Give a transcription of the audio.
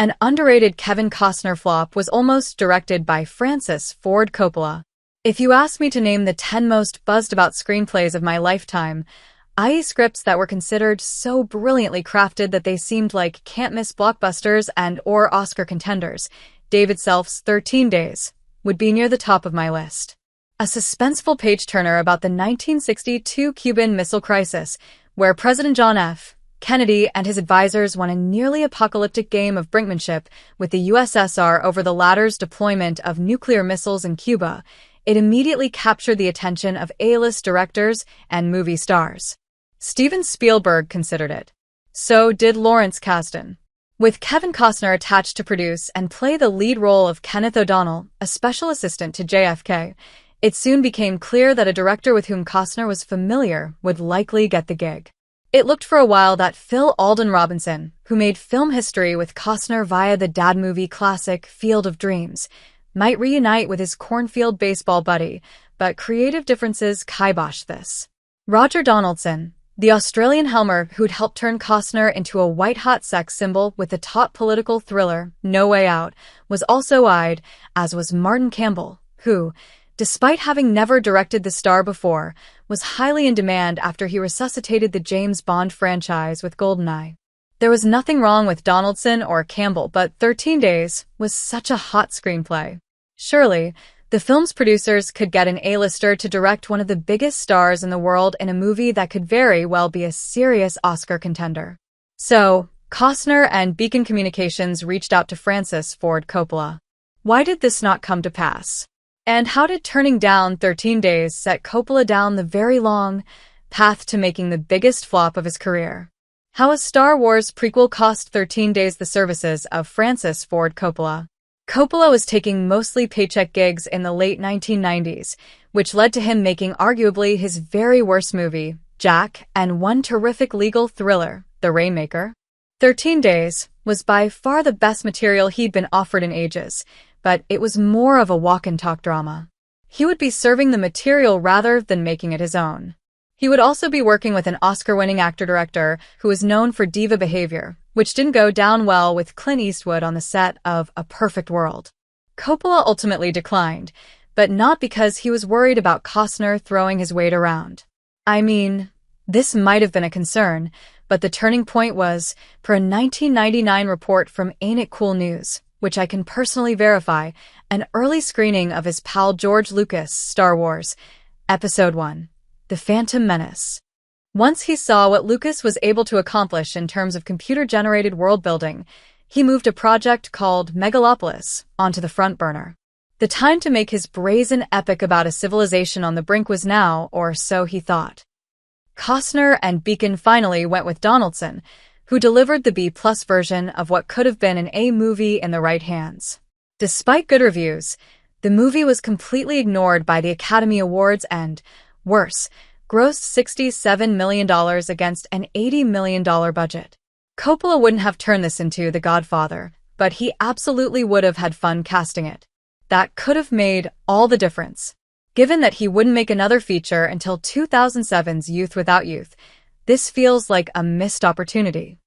An underrated Kevin Costner flop was almost directed by Francis Ford Coppola. If you ask me to name the 10 most buzzed-about screenplays of my lifetime, i.e. scripts that were considered so brilliantly crafted that they seemed like can't-miss blockbusters and/or Oscar contenders, David Self's 13 Days would be near the top of my list. A suspenseful page-turner about the 1962 Cuban Missile Crisis, where President John F. Kennedy and his advisors won a nearly apocalyptic game of brinkmanship with the USSR over the latter's deployment of nuclear missiles in Cuba. It immediately captured the attention of A-list directors and movie stars. Steven Spielberg considered it. So did Lawrence Kasdan. With Kevin Costner attached to produce and play the lead role of Kenneth O'Donnell, a special assistant to JFK, it soon became clear that a director with whom Costner was familiar would likely get the gig. It looked for a while that Phil Alden Robinson, who made film history with Costner via the dad movie classic Field of Dreams, might reunite with his cornfield baseball buddy, but creative differences kiboshed this. Roger Donaldson, the Australian Helmer who'd helped turn Costner into a white-hot sex symbol with the top political thriller No Way Out, was also eyed, as was Martin Campbell, who, despite having never directed the star before, was highly in demand after he resuscitated the James Bond franchise with GoldenEye. There was nothing wrong with Donaldson or Campbell, but 13 Days was such a hot screenplay. Surely, the film's producers could get an A-lister to direct one of the biggest stars in the world in a movie that could very well be a serious Oscar contender. So, Costner and Beacon Communications reached out to Francis Ford Coppola. Why did this not come to pass? And how did turning down 13 Days set Coppola down the very long path to making the biggest flop of his career? How a Star Wars prequel cost 13 Days the services of Francis Ford Coppola? Coppola was taking mostly paycheck gigs in the late 1990s, which led to him making arguably his very worst movie, Jack, and one terrific legal thriller, The Rainmaker. 13 Days was by far the best material he'd been offered in ages, but it was more of a walk-and-talk drama. He would be serving the material rather than making it his own. He would also be working with an Oscar-winning actor-director who was known for diva behavior, which didn't go down well with Clint Eastwood on the set of A Perfect World. Coppola ultimately declined, but not because he was worried about Costner throwing his weight around. I mean, this might have been a concern, but the turning point was, per a 1999 report from Ain't It Cool News, which I can personally verify, an early screening of his pal George Lucas' Star Wars, Episode I, The Phantom Menace. Once he saw what Lucas was able to accomplish in terms of computer-generated world-building, he moved a project called Megalopolis onto the front burner. The time to make his brazen epic about a civilization on the brink was now, or so he thought. Costner and Beacon finally went with Donaldson, who delivered the B-plus version of what could have been an A movie in the right hands. Despite good reviews, the movie was completely ignored by the Academy Awards and, worse, grossed $67 million against an $80 million budget. Coppola wouldn't have turned this into The Godfather, but he absolutely would have had fun casting it. That could have made all the difference. Given that he wouldn't make another feature until 2007's Youth Without Youth, this feels like a missed opportunity.